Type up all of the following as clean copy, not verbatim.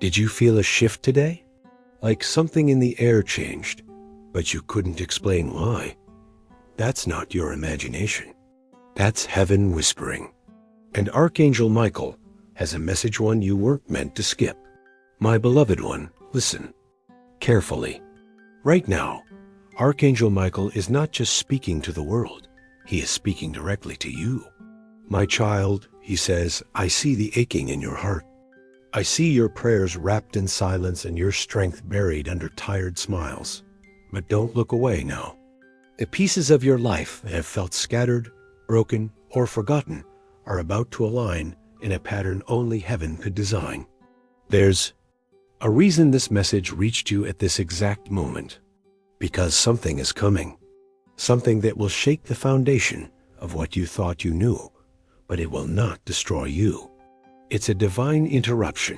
Did you feel a shift today? Like something in the air changed, but you couldn't explain why? That's not your imagination. That's heaven whispering. And Archangel Michael has a message one you weren't meant to skip. My beloved one, listen carefully. Right now, Archangel Michael is not just speaking to the world. He is speaking directly to you. My child, he says, I see the aching in your heart. I see your prayers wrapped in silence and your strength buried under tired smiles. But don't look away now. The pieces of your life that have felt scattered, broken, or forgotten are about to align in a pattern only heaven could design. There's a reason this message reached you at this exact moment. Because something is coming. Something that will shake the foundation of what you thought you knew, but it will not destroy you. It's a divine interruption,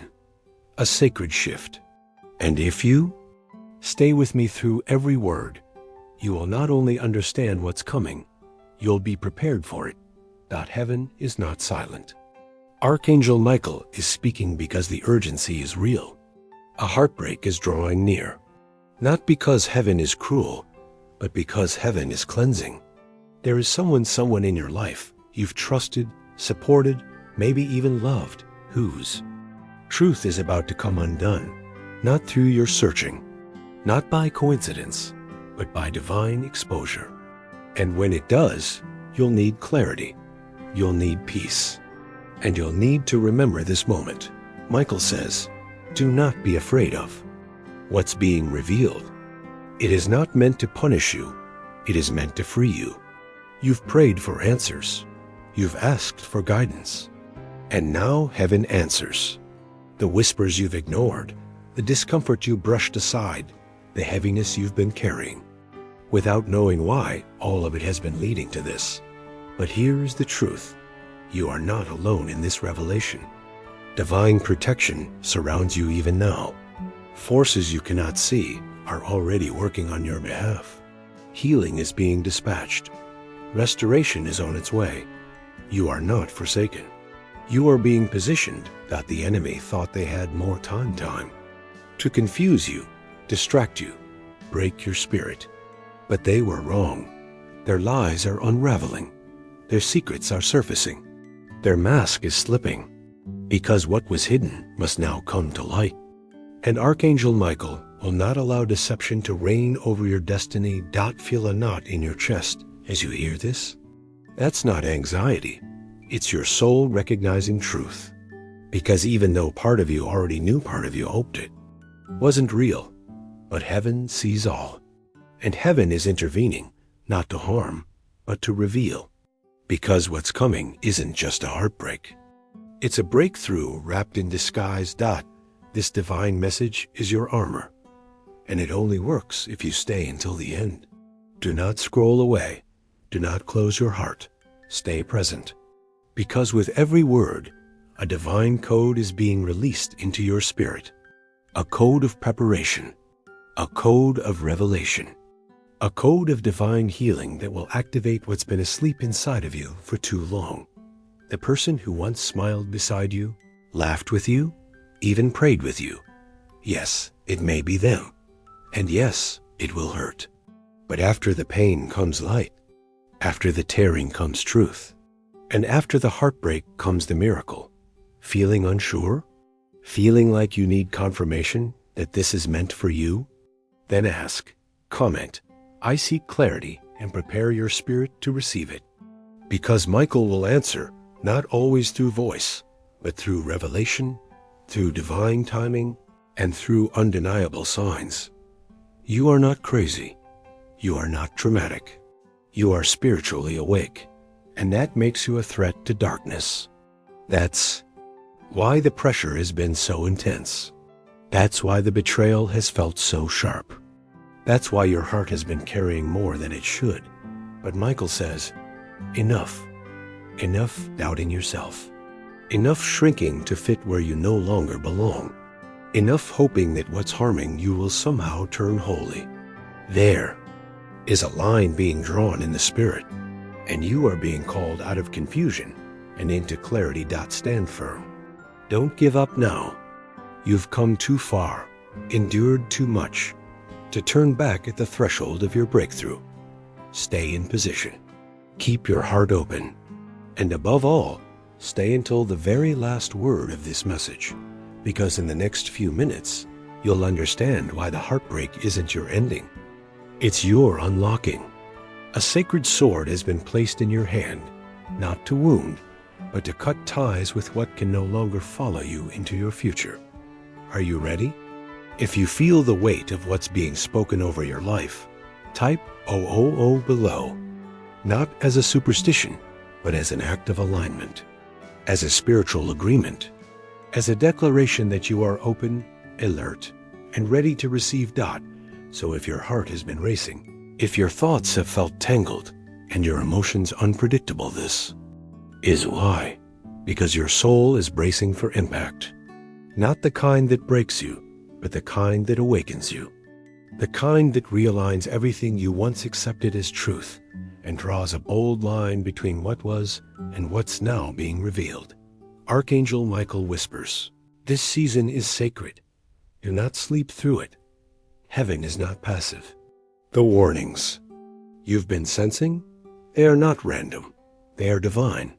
a sacred shift. And if you stay with me through every word, you will not only understand what's coming, you'll be prepared for it. Heaven is not silent. Archangel Michael is speaking because the urgency is real. A heartbreak is drawing near. Not because heaven is cruel, but because heaven is cleansing. There is someone in your life you've trusted, supported, maybe even loved, whose truth is about to come undone, not through your searching, not by coincidence, but by divine exposure. And when it does, you'll need clarity, you'll need peace, and you'll need to remember this moment. Michael says, do not be afraid of what's being revealed. It is not meant to punish you. It is meant to free you. You've prayed for answers. You've asked for guidance. And now heaven answers. The whispers you've ignored, the discomfort you brushed aside, the heaviness you've been carrying. Without knowing why, all of it has been leading to this. But here's the truth. You are not alone in this revelation. Divine protection surrounds you even now. Forces you cannot see are already working on your behalf. Healing is being dispatched. Restoration is on its way. You are not forsaken. You are being positioned that the enemy thought they had more time to confuse you, distract you, break your spirit. But they were wrong. Their lies are unraveling. Their secrets are surfacing. Their mask is slipping. Because what was hidden must now come to light. And Archangel Michael will not allow deception to reign over your destiny. Feel a knot in your chest as you hear this. That's not anxiety. It's your soul recognizing truth. Because even though part of you already knew, part of you hoped it wasn't real. But heaven sees all. And heaven is intervening, not to harm, but to reveal. Because what's coming isn't just a heartbreak. It's a breakthrough wrapped in disguise. This divine message is your armor, and it only works if you stay until the end. Do not scroll away. Do not close your heart. Stay present. Because with every word, a divine code is being released into your spirit. A code of preparation. A code of revelation. A code of divine healing that will activate what's been asleep inside of you for too long. The person who once smiled beside you, laughed with you, even prayed with you. Yes, it may be them. And yes, it will hurt. But after the pain comes light. After the tearing comes truth. And after the heartbreak comes the miracle. Feeling unsure? Feeling like you need confirmation that this is meant for you? Then ask, comment, I seek clarity, and prepare your spirit to receive it. Because Michael will answer, not always through voice, but through revelation, through divine timing, and through undeniable signs. You are not crazy. You are not traumatic. You are spiritually awake, and that makes you a threat to darkness. That's why the pressure has been so intense. That's why the betrayal has felt so sharp. That's why your heart has been carrying more than it should. But Michael says, enough. Enough doubting yourself. Enough shrinking to fit where you no longer belong. Enough hoping that what's harming you will somehow turn holy. There is a line being drawn in the spirit, and you are being called out of confusion and into clarity. Stand firm. Don't give up now. You've come too far, endured too much, to turn back at the threshold of your breakthrough. Stay in position. Keep your heart open. And above all, stay until the very last word of this message, because in the next few minutes, you'll understand why the heartbreak isn't your ending. It's your unlocking. A sacred sword has been placed in your hand, not to wound, but to cut ties with what can no longer follow you into your future. Are you ready? If you feel the weight of what's being spoken over your life, type OOO below, not as a superstition, but as an act of alignment, as a spiritual agreement, as a declaration that you are open, alert, and ready to receive. So if your heart has been racing, if your thoughts have felt tangled, and your emotions unpredictable, this is why. Because your soul is bracing for impact. Not the kind that breaks you, but the kind that awakens you. The kind that realigns everything you once accepted as truth and draws a bold line between what was and what's now being revealed. Archangel Michael whispers, "This season is sacred. Do not sleep through it. Heaven is not passive." The warnings you've been sensing, they are not random. They are divine.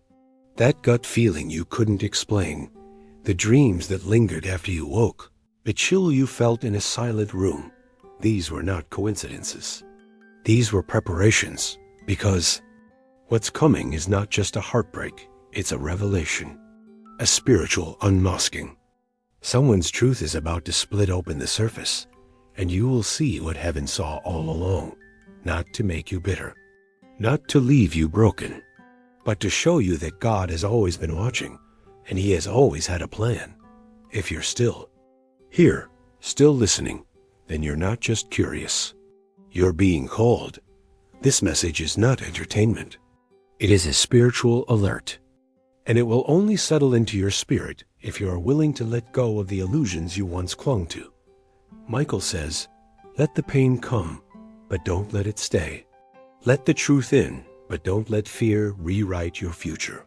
That gut feeling you couldn't explain, the dreams that lingered after you woke, the chill you felt in a silent room, these were not coincidences. These were preparations, because what's coming is not just a heartbreak, it's a revelation, a spiritual unmasking. Someone's truth is about to split open the surface, and you will see what heaven saw all along, not to make you bitter, not to leave you broken, but to show you that God has always been watching, and He has always had a plan. If you're still here, still listening, then you're not just curious. You're being called. This message is not entertainment. It is a spiritual alert, and it will only settle into your spirit if you are willing to let go of the illusions you once clung to. Michael says, let the pain come, but don't let it stay. Let the truth in, but don't let fear rewrite your future.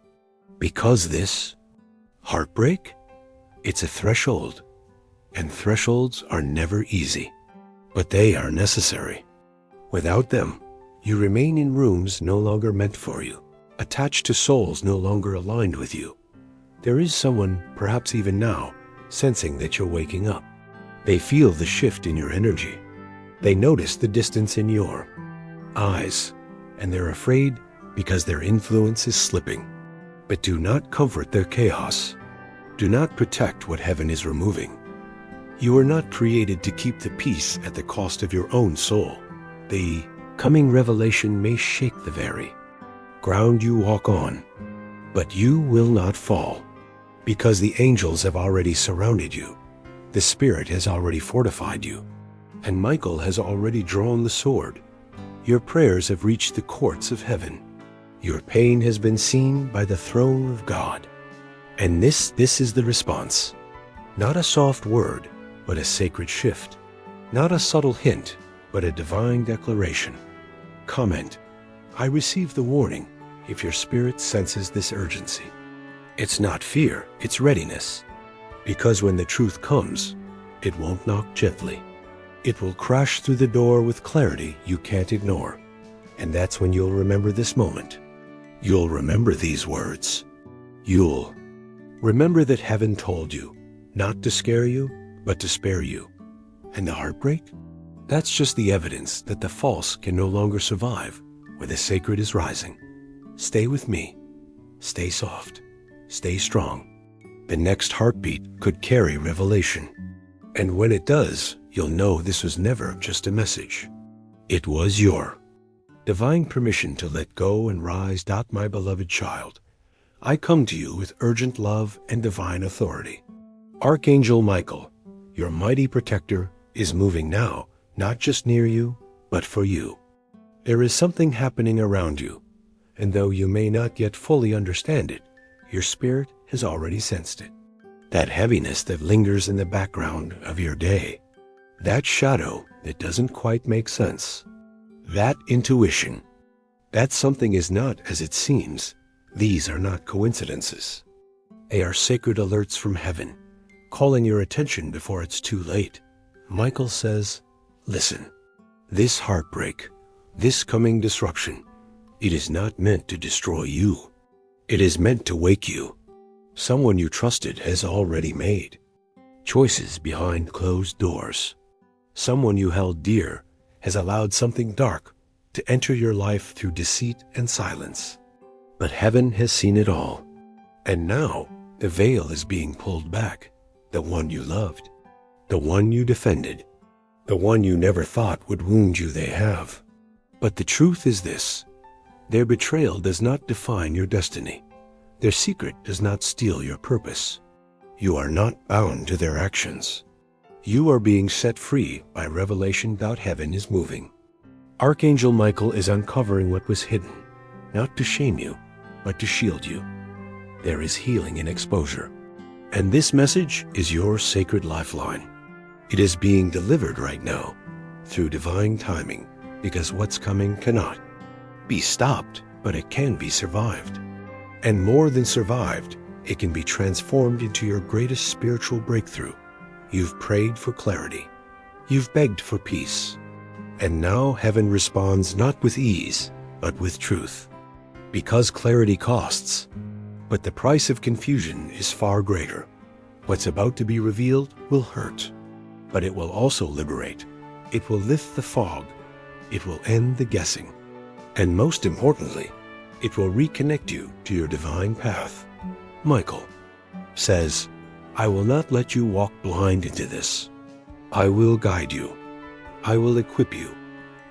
Because this heartbreak, it's a threshold, and thresholds are never easy, but they are necessary. Without them, you remain in rooms no longer meant for you, attached to souls no longer aligned with you. There is someone, perhaps even now, sensing that you're waking up. They feel the shift in your energy. They notice the distance in your eyes, and they're afraid because their influence is slipping. But do not comfort their chaos. Do not protect what heaven is removing. You are not created to keep the peace at the cost of your own soul. The coming revelation may shake the very ground you walk on, but you will not fall, because the angels have already surrounded you. The Spirit has already fortified you, and Michael has already drawn the sword. Your prayers have reached the courts of heaven. Your pain has been seen by the throne of God. And this is the response. Not a soft word, but a sacred shift. Not a subtle hint, but a divine declaration. Comment, I receive the warning, if your spirit senses this urgency. It's not fear, it's readiness. Because when the truth comes, it won't knock gently. It will crash through the door with clarity you can't ignore. And that's when you'll remember this moment. You'll remember these words. You'll remember that heaven told you, not to scare you, but to spare you. And the heartbreak? That's just the evidence that the false can no longer survive where the sacred is rising. Stay with me. Stay soft. Stay strong. The next heartbeat could carry revelation. And when it does, you'll know this was never just a message. It was your divine permission to let go and rise. My beloved child, I come to you with urgent love and divine authority. Archangel Michael, your mighty protector, is moving now, not just near you, but for you. There is something happening around you, and though you may not yet fully understand it, your spirit has already sensed it. That heaviness that lingers in the background of your day, that shadow that doesn't quite make sense, that intuition, that something is not as it seems. These are not coincidences. They are sacred alerts from heaven, calling your attention before it's too late. Michael says, listen, this heartbreak, this coming disruption, it is not meant to destroy you. It is meant to wake you. Someone you trusted has already made choices behind closed doors. Someone you held dear has allowed something dark to enter your life through deceit and silence. But heaven has seen it all. And now the veil is being pulled back. The one you loved, the one you defended, the one you never thought would wound you, they have. But the truth is this: their betrayal does not define your destiny. Their secret does not steal your purpose. You are not bound to their actions. You are being set free by revelation. Heaven is moving. Archangel Michael is uncovering what was hidden, not to shame you, but to shield you. There is healing in exposure. And this message is your sacred lifeline. It is being delivered right now through divine timing, because what's coming cannot be stopped, but it can be survived. And more than survived, it can be transformed into your greatest spiritual breakthrough. You've prayed for clarity. You've begged for peace. And now heaven responds not with ease, but with truth. Because clarity costs, but the price of confusion is far greater. What's about to be revealed will hurt, but it will also liberate. It will lift the fog. It will end the guessing. And most importantly, it will reconnect you to your divine path. Michael says, I will not let you walk blind into this. I will guide you. I will equip you.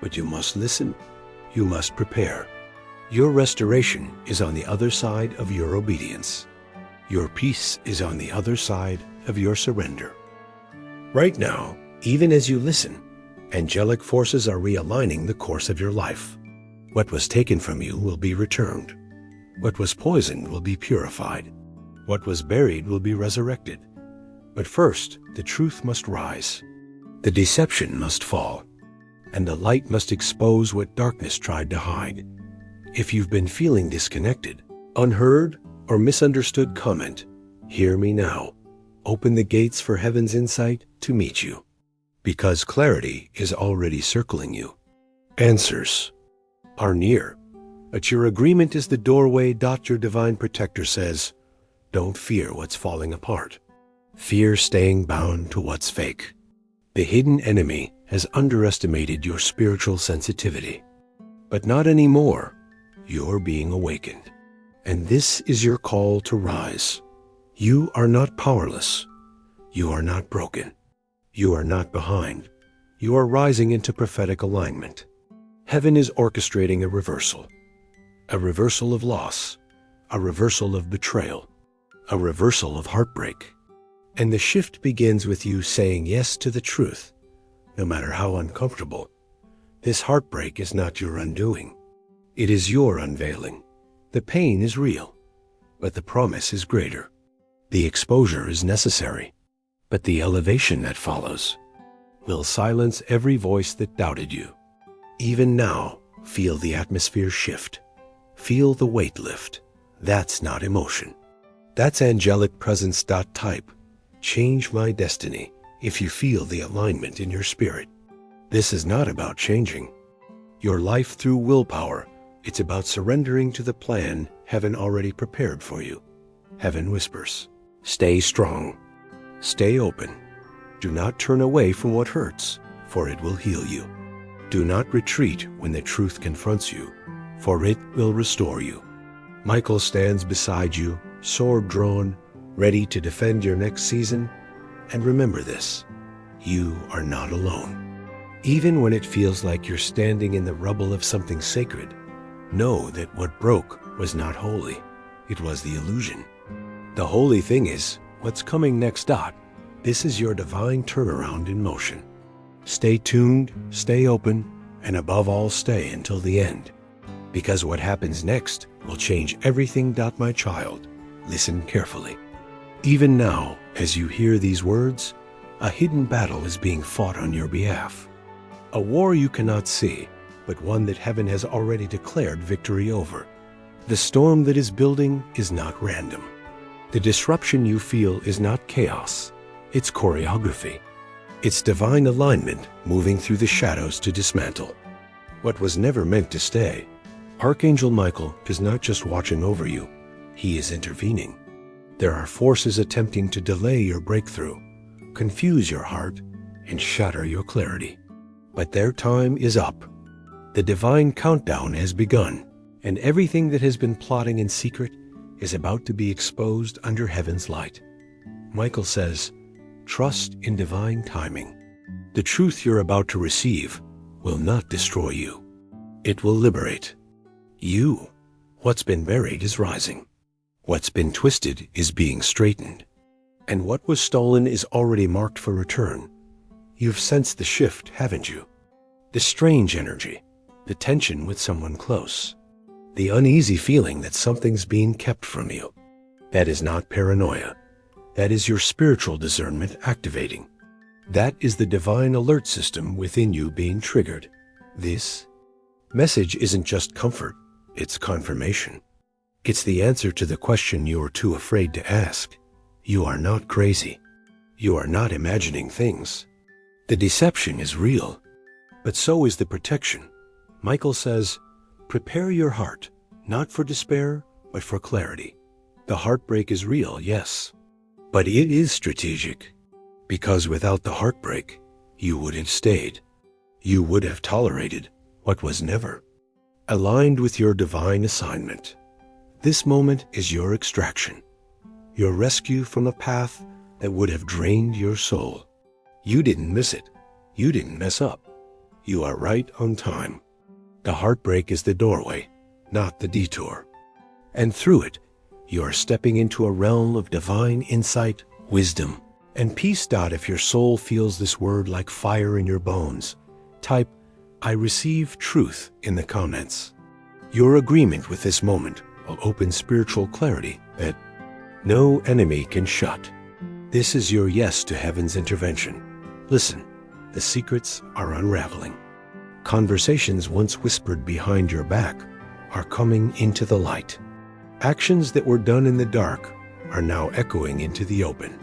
But you must listen. You must prepare. Your restoration is on the other side of your obedience. Your peace is on the other side of your surrender. Right now, even as you listen, angelic forces are realigning the course of your life. What was taken from you will be returned. What was poisoned will be purified. What was buried will be resurrected. But first, the truth must rise. The deception must fall. And the light must expose what darkness tried to hide. If you've been feeling disconnected, unheard, or misunderstood, comment, hear me now. Open the gates for heaven's insight to meet you. Because clarity is already circling you. Answers are near, but your agreement is the doorway. Your divine protector says, don't fear what's falling apart. Fear staying bound to what's fake. The hidden enemy has underestimated your spiritual sensitivity. But not anymore. You're being awakened. And this is your call to rise. You are not powerless. You are not broken. You are not behind. You are rising into prophetic alignment. Heaven is orchestrating a reversal of loss, a reversal of betrayal, a reversal of heartbreak. And the shift begins with you saying yes to the truth, no matter how uncomfortable. This heartbreak is not your undoing. It is your unveiling. The pain is real, but the promise is greater. The exposure is necessary, but the elevation that follows will silence every voice that doubted you. Even now, feel the atmosphere shift. Feel the weight lift. That's not emotion. That's angelic presence. Type, change my destiny, if you feel the alignment in your spirit. This is not about changing your life through willpower. It's about surrendering to the plan heaven already prepared for you. Heaven whispers, stay strong. Stay open. Do not turn away from what hurts, for it will heal you. Do not retreat when the truth confronts you, for it will restore you. Michael stands beside you, sword drawn, ready to defend your next season. And remember this, you are not alone. Even when it feels like you're standing in the rubble of something sacred, know that what broke was not holy. It was the illusion. The holy thing is what's coming next. This is your divine turnaround in motion. Stay tuned, stay open, and above all, stay until the end. Because what happens next will change everything. My child, listen carefully. Even now, as you hear these words, a hidden battle is being fought on your behalf. A war you cannot see, but one that heaven has already declared victory over. The storm that is building is not random. The disruption you feel is not chaos. It's choreography. It's divine alignment moving through the shadows to dismantle what was never meant to stay. Archangel Michael is not just watching over you, he is intervening. There are forces attempting to delay your breakthrough, confuse your heart, and shatter your clarity. But their time is up. The divine countdown has begun, and everything that has been plotting in secret is about to be exposed under heaven's light. Michael says, trust in divine timing. The truth you're about to receive will not destroy you. It will liberate you. What's been buried is rising. What's been twisted is being straightened. And what was stolen is already marked for return. You've sensed the shift, haven't you? The strange energy, the tension with someone close, the uneasy feeling that something's being kept from you. That is not paranoia. That is your spiritual discernment activating. That is the divine alert system within you being triggered. This message isn't just comfort, it's confirmation. It's the answer to the question you were too afraid to ask. You are not crazy. You are not imagining things. The deception is real, but so is the protection. Michael says, prepare your heart, not for despair, but for clarity. The heartbreak is real, yes, but it is strategic, because without the heartbreak, you would have stayed. You would have tolerated what was never aligned with your divine assignment. This moment is your extraction, your rescue from a path that would have drained your soul. You didn't miss it. You didn't mess up. You are right on time. The heartbreak is the doorway, not the detour. And through it, you are stepping into a realm of divine insight, wisdom, and peace. If your soul feels this word like fire in your bones, type, I receive truth in the comments. Your agreement with this moment will open spiritual clarity that no enemy can shut. This is your yes to heaven's intervention. Listen, the secrets are unraveling. Conversations once whispered behind your back are coming into the light. Actions that were done in the dark are now echoing into the open.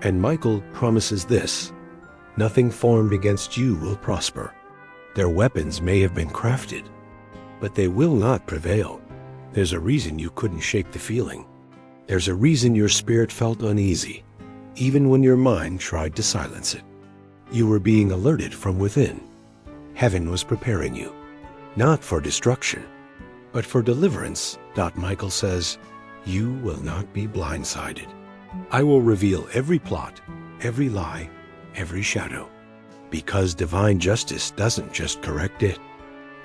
And Michael promises this: nothing formed against you will prosper. Their weapons may have been crafted, but they will not prevail. There's a reason you couldn't shake the feeling. There's a reason your spirit felt uneasy, even when your mind tried to silence it. You were being alerted from within. Heaven was preparing you, not for destruction, but for deliverance. Michael says, you will not be blindsided. I will reveal every plot, every lie, every shadow, because divine justice doesn't just correct, it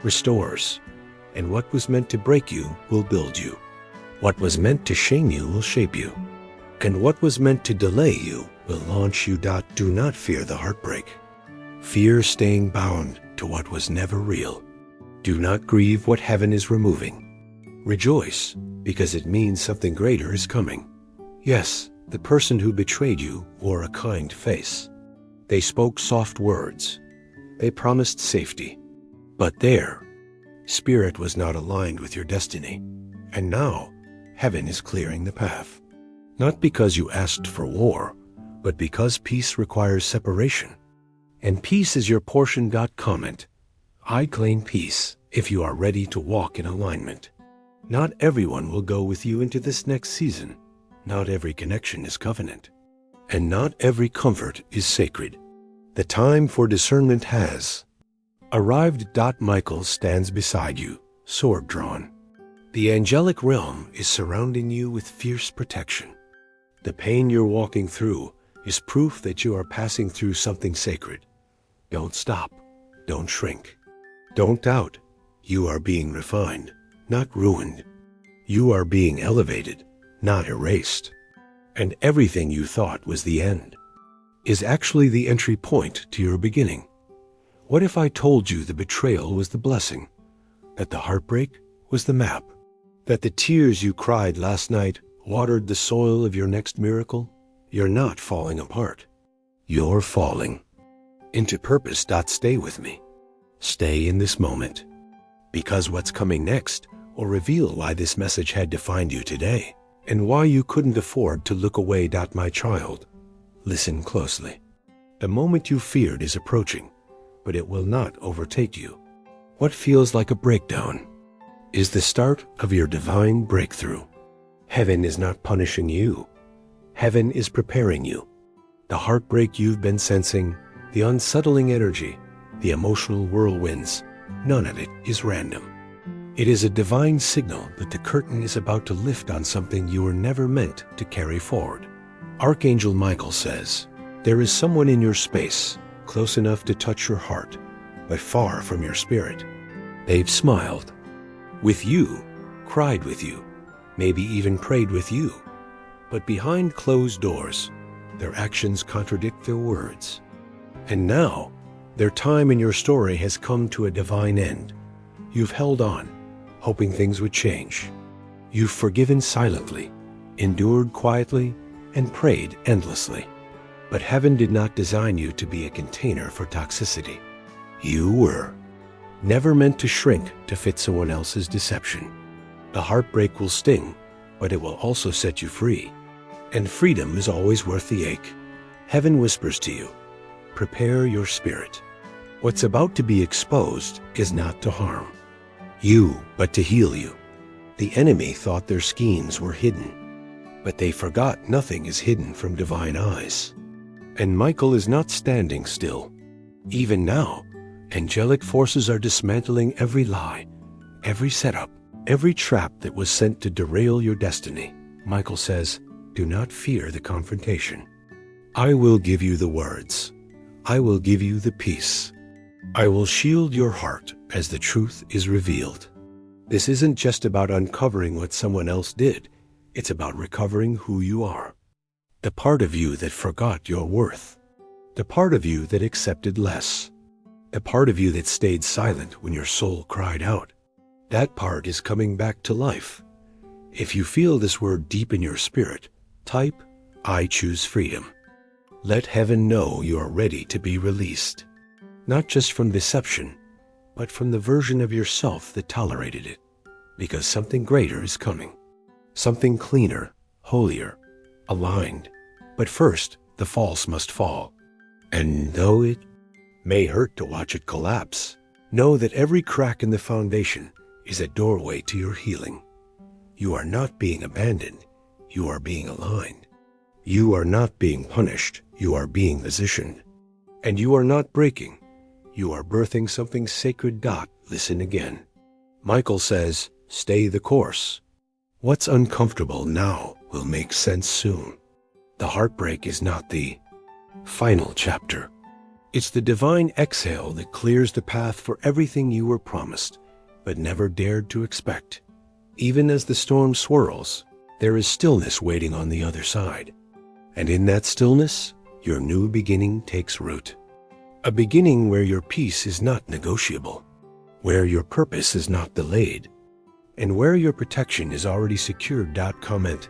restores. And what was meant to break you will build you. What was meant to shame you will shape you. And what was meant to delay you will launch you. Do not fear the heartbreak. Fear staying bound to what was never real. Do not grieve what heaven is removing. Rejoice, because it means something greater is coming. Yes, the person who betrayed you wore a kind face. They spoke soft words. They promised safety. But their spirit was not aligned with your destiny. And now, heaven is clearing the path. Not because you asked for war, but because peace requires separation. And peace is your portion. Comment, I claim peace if you are ready to walk in alignment. Not everyone will go with you into this next season. Not every connection is covenant. And not every comfort is sacred. The time for discernment has arrived. Michael stands beside you, sword drawn. The angelic realm is surrounding you with fierce protection. The pain you're walking through is proof that you are passing through something sacred. Don't stop. Don't shrink. Don't doubt. You are being refined, not ruined. You are being elevated, not erased. And everything you thought was the end is actually the entry point to your beginning. What if I told you the betrayal was the blessing, that the heartbreak was the map, that the tears you cried last night watered the soil of your next miracle? You're not falling apart. You're falling into purpose. Stay with me. Stay in this moment, because what's coming next will reveal why this message had to find you today and why you couldn't afford to look away. My child, Listen closely. The moment you feared is approaching, but it will not overtake you. What feels like a breakdown is the start of your divine breakthrough. Heaven is not punishing you. Heaven is preparing you. The heartbreak you've been sensing, the unsettling energy, the emotional whirlwinds, none of it is random. It is a divine signal that the curtain is about to lift on something you were never meant to carry forward. Archangel Michael says, there is someone in your space, close enough to touch your heart, but far from your spirit. They've smiled with you, cried with you, maybe even prayed with you. But behind closed doors, their actions contradict their words. And now, their time in your story has come to a divine end. You've held on, hoping things would change. You've forgiven silently, endured quietly, and prayed endlessly. But heaven did not design you to be a container for toxicity. You were never meant to shrink to fit someone else's deception. The heartbreak will sting, but it will also set you free. And freedom is always worth the ache. Heaven whispers to you, prepare your spirit. What's about to be exposed is not to harm you, but to heal you. The enemy thought their schemes were hidden, but they forgot nothing is hidden from divine eyes. And Michael is not standing still. Even now, angelic forces are dismantling every lie, every setup, every trap that was sent to derail your destiny. Michael says, do not fear the confrontation. I will give you the words. I will give you the peace. I will shield your heart as the truth is revealed. This isn't just about uncovering what someone else did. It's about recovering who you are. The part of you that forgot your worth. The part of you that accepted less. The part of you that stayed silent when your soul cried out. That part is coming back to life. If you feel this word deep in your spirit, type, I choose freedom. Let heaven know you are ready to be released. Not just from deception, but from the version of yourself that tolerated it. Because something greater is coming. Something cleaner, holier, aligned. But first, the false must fall. And though it may hurt to watch it collapse, know that every crack in the foundation is a doorway to your healing. You are not being abandoned. You are being aligned. You are not being punished. You are being positioned. And you are not breaking. You are birthing something sacred. Listen again. Michael says, stay the course. What's uncomfortable now will make sense soon. The heartbreak is not the final chapter. It's the divine exhale that clears the path for everything you were promised, but never dared to expect. Even as the storm swirls, there is stillness waiting on the other side. And in that stillness, your new beginning takes root. A beginning where your peace is not negotiable, where your purpose is not delayed, and where your protection is already secured. Comment,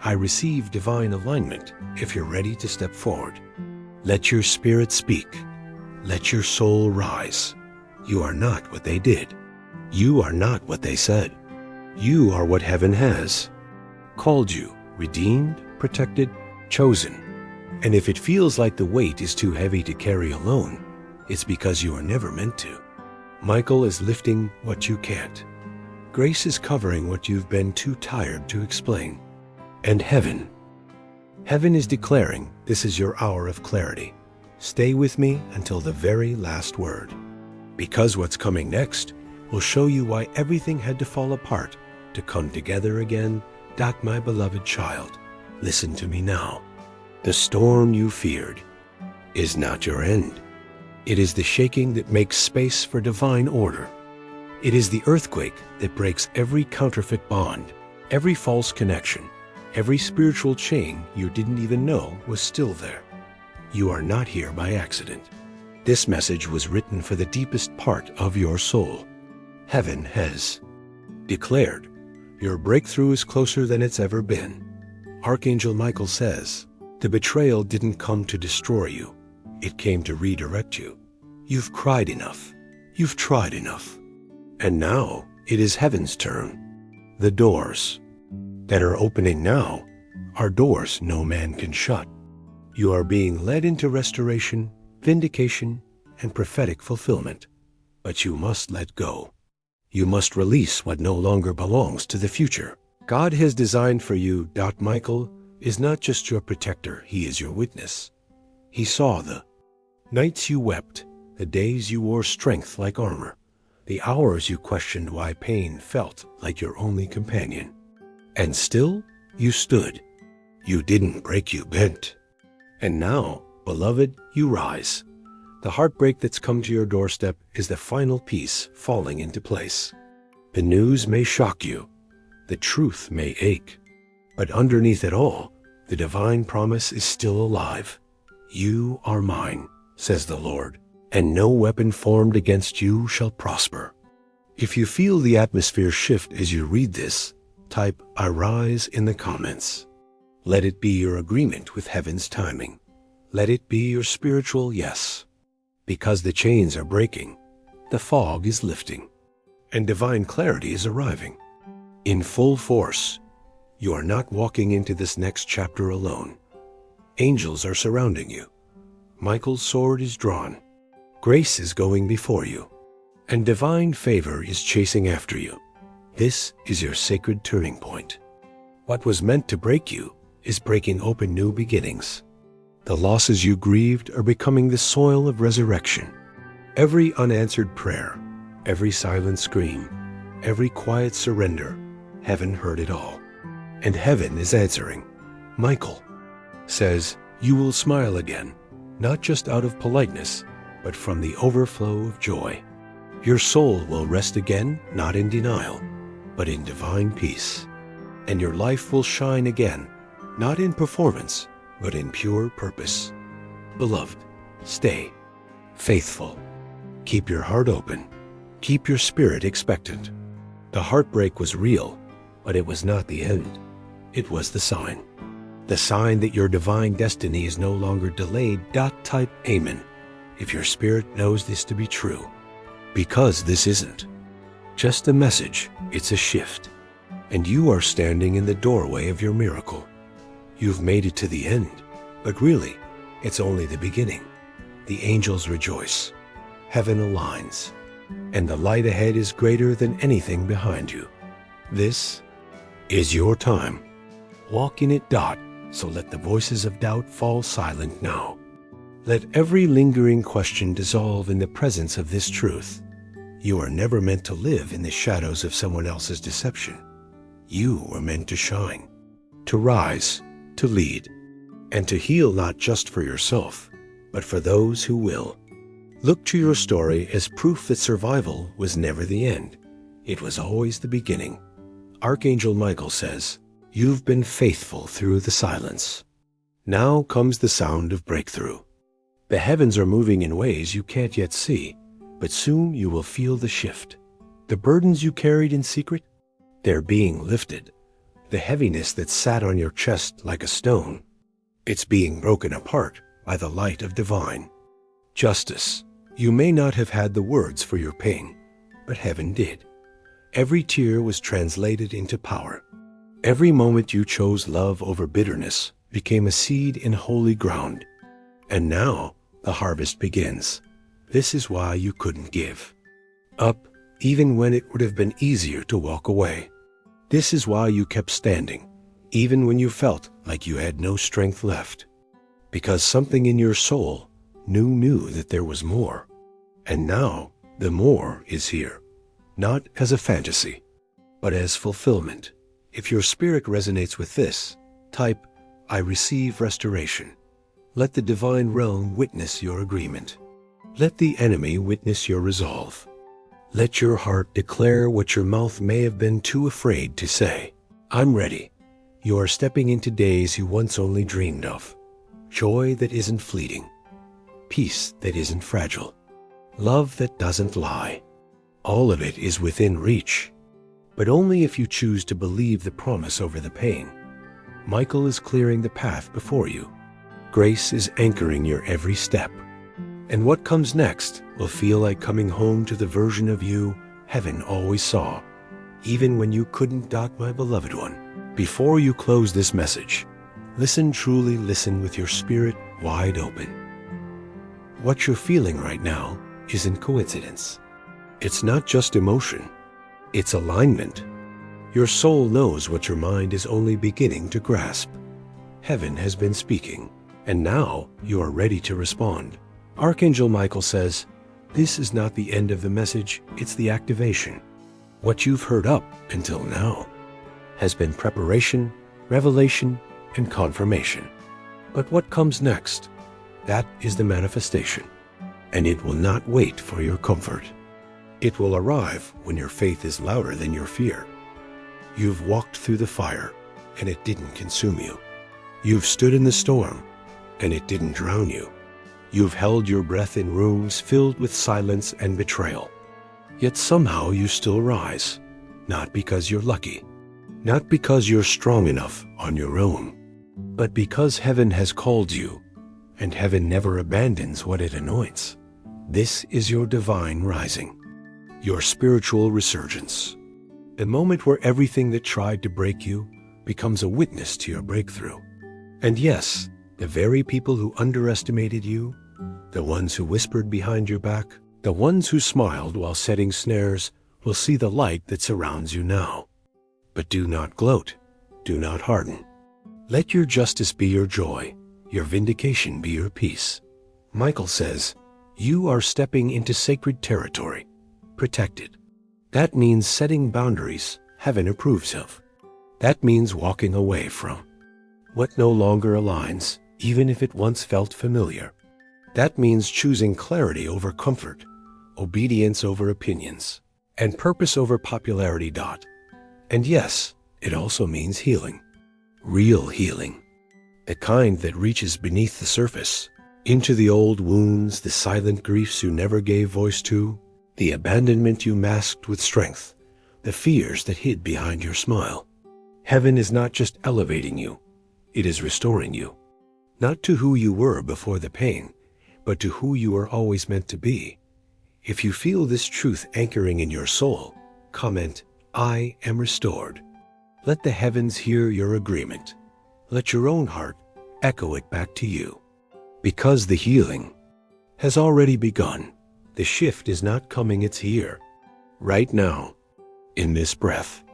I receive divine alignment if you're ready to step forward. Let your spirit speak. Let your soul rise. You are not what they did. You are not what they said. You are what heaven has called you, redeemed, protected, chosen. And if it feels like the weight is too heavy to carry alone, it's because you are never meant to. Michael is lifting what you can't. Grace is covering what you've been too tired to explain. And heaven is declaring this is your hour of clarity. Stay with me until the very last word. Because what's coming next will show you why everything had to fall apart to come together again. My beloved child, listen to me now. The storm you feared is not your end. It is the shaking that makes space for divine order. It is the earthquake that breaks every counterfeit bond, every false connection, every spiritual chain you didn't even know was still there. You are not here by accident. This message was written for the deepest part of your soul. Heaven has declared your breakthrough is closer than it's ever been. Archangel Michael says, the betrayal didn't come to destroy you. It came to redirect you. You've cried enough. You've tried enough. And now it is heaven's turn. The doors that are opening now are doors no man can shut. You are being led into restoration, vindication, and prophetic fulfillment. But you must let go. You must release what no longer belongs to the future. God has designed for you. Michael is not just your protector, he is your witness. He saw the nights you wept, the days you wore strength like armor, the hours you questioned why pain felt like your only companion. And still, you stood. You didn't break, you bent. And now, beloved, you rise. The heartbreak that's come to your doorstep is the final piece falling into place. The news may shock you. The truth may ache. But underneath it all, the divine promise is still alive. You are mine, says the Lord, and no weapon formed against you shall prosper. If you feel the atmosphere shift as you read this, type "I rise" in the comments. Let it be your agreement with heaven's timing. Let it be your spiritual yes. Because the chains are breaking, the fog is lifting, and divine clarity is arriving. In full force, you are not walking into this next chapter alone. Angels are surrounding you. Michael's sword is drawn. Grace is going before you, and divine favor is chasing after you. This is your sacred turning point. What was meant to break you is breaking open new beginnings. The losses you grieved are becoming the soil of resurrection. Every unanswered prayer, every silent scream, every quiet surrender, heaven heard it all. And heaven is answering. Michael says, you will smile again, not just out of politeness, but from the overflow of joy. Your soul will rest again, not in denial, but in divine peace. And your life will shine again, not in performance, but in pure purpose. Beloved, stay faithful. Keep your heart open. Keep your spirit expectant. The heartbreak was real, but it was not the end. It was the sign. The sign that your divine destiny is no longer delayed. Type Amen if your spirit knows this to be true. Because this isn't just a message, it's a shift. And you are standing in the doorway of your miracle. You've made it to the end, but really, it's only the beginning. The angels rejoice, heaven aligns, and the light ahead is greater than anything behind you. This is your time. Walk in it. So let the voices of doubt fall silent now. Let every lingering question dissolve in the presence of this truth. You are never meant to live in the shadows of someone else's deception. You were meant to shine, to rise, to lead, and to heal, not just for yourself, but for those who will. Look to your story as proof that survival was never the end. It was always the beginning. Archangel Michael says, you've been faithful through the silence. Now comes the sound of breakthrough. The heavens are moving in ways you can't yet see, but soon you will feel the shift. The burdens you carried in secret, they're being lifted. The heaviness that sat on your chest like a stone, it's being broken apart by the light of divine justice. You may not have had the words for your pain, but heaven did. Every tear was translated into power. Every moment you chose love over bitterness became a seed in holy ground. And now the harvest begins. This is why you couldn't give up, even when it would have been easier to walk away. This is why you kept standing, even when you felt like you had no strength left. Because something in your soul knew that there was more. And now the more is here, not as a fantasy, but as fulfillment. If your spirit resonates with this, type, I receive restoration. Let the divine realm witness your agreement. Let the enemy witness your resolve. Let your heart declare what your mouth may have been too afraid to say. I'm ready. You are stepping into days you once only dreamed of. Joy that isn't fleeting. Peace that isn't fragile. Love that doesn't lie. All of it is within reach, but only if you choose to believe the promise over the pain. Michael is clearing the path before you. Grace is anchoring your every step. And what comes next will feel like coming home to the version of you heaven always saw, even when you couldn't. My beloved one, before you close this message, Listen, truly listen with your spirit wide open. What you're feeling right now isn't coincidence. It's not just emotion. It's alignment. Your soul knows what your mind is only beginning to grasp. Heaven has been speaking, and now you are ready to respond. Archangel Michael says, this is not the end of the message, it's the activation. What you've heard up until now has been preparation, revelation, and confirmation. But what comes next? That is the manifestation, and it will not wait for your comfort. It will arrive when your faith is louder than your fear. You've walked through the fire, and it didn't consume you. You've stood in the storm, and it didn't drown you. You've held your breath in rooms filled with silence and betrayal. Yet somehow you still rise, not because you're lucky, not because you're strong enough on your own, but because heaven has called you, and heaven never abandons what it anoints. This is your divine rising, your spiritual resurgence, a moment where everything that tried to break you becomes a witness to your breakthrough. And yes, the very people who underestimated you, the ones who whispered behind your back, the ones who smiled while setting snares, will see the light that surrounds you now. But do not gloat, do not harden. Let your justice be your joy, your vindication be your peace. Michael says, you are stepping into sacred territory, protected. That means setting boundaries heaven approves of. That means walking away from what no longer aligns, even if it once felt familiar. That means choosing clarity over comfort, obedience over opinions, and purpose over popularity. And yes, it also means healing. Real healing. The kind that reaches beneath the surface, into the old wounds, the silent griefs you never gave voice to, the abandonment you masked with strength, the fears that hid behind your smile. Heaven is not just elevating you, it is restoring you. Not to who you were before the pain, but to who you are always meant to be. If you feel this truth anchoring in your soul, comment, I am restored. Let the heavens hear your agreement. Let your own heart echo it back to you. Because the healing has already begun. The shift is not coming, it's here. Right now, in this breath,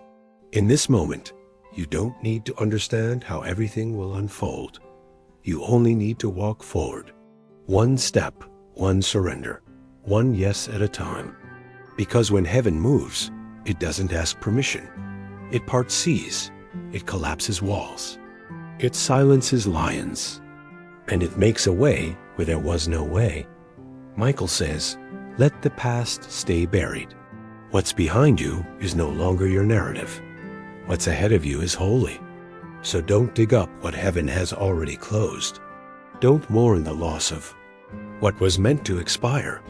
in this moment. You don't need to understand how everything will unfold. You only need to walk forward. One step, one surrender, one yes at a time. Because when heaven moves, it doesn't ask permission. It parts seas, it collapses walls. It silences lions, and it makes a way where there was no way. Michael says, let the past stay buried. What's behind you is no longer your narrative. What's ahead of you is holy. So don't dig up what heaven has already closed. Don't mourn the loss of what was meant to expire.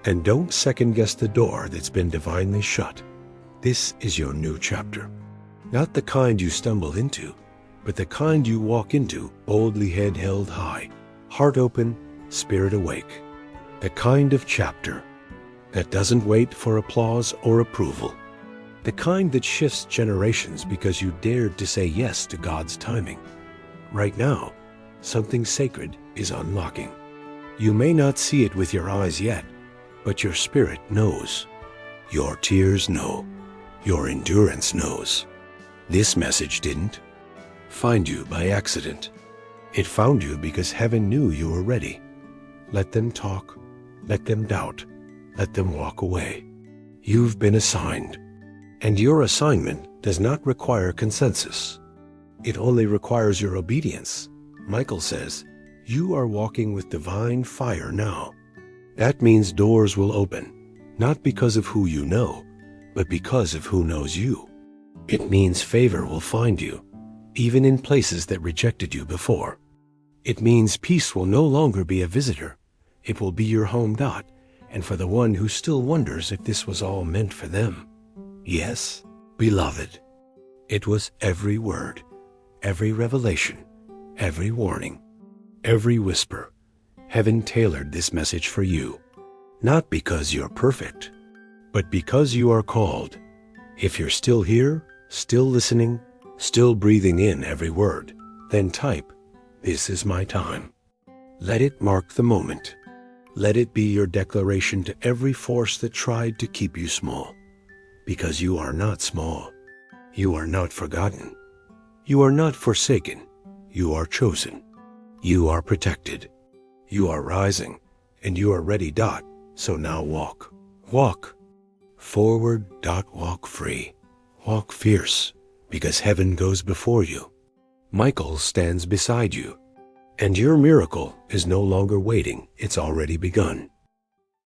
And don't second-guess the door that's been divinely shut. This is your new chapter. Not the kind you stumble into, but the kind you walk into, boldly head held high, heart open, spirit awake. The kind of chapter that doesn't wait for applause or approval. The kind that shifts generations because you dared to say yes to God's timing. Right now, something sacred is unlocking. You may not see it with your eyes yet, but your spirit knows. Your tears know. Your endurance knows. This message didn't find you by accident. It found you because heaven knew you were ready. Let them talk. Let them doubt. Let them walk away. You've been assigned. And your assignment does not require consensus. It only requires your obedience. Michael says, you are walking with divine fire now. That means doors will open, not because of who you know, but because of who knows you. It means favor will find you, even in places that rejected you before. It means peace will no longer be a visitor. It will be your home. And for the one who still wonders if this was all meant for them. Yes, beloved, it was every word, every revelation, every warning, every whisper. Heaven tailored this message for you, not because you're perfect, but because you are called. If you're still here, still listening, still breathing in every word, Then type, "This is my time." Let it mark the moment. Let it be your declaration to every force that tried to keep you small. Because you are not small. You are not forgotten. You are not forsaken. You are chosen. You are protected. You are rising, and you are ready. So now walk. Walk. Forward. Walk free. Walk fierce, because heaven goes before you. Michael stands beside you. And your miracle is no longer waiting. It's already begun.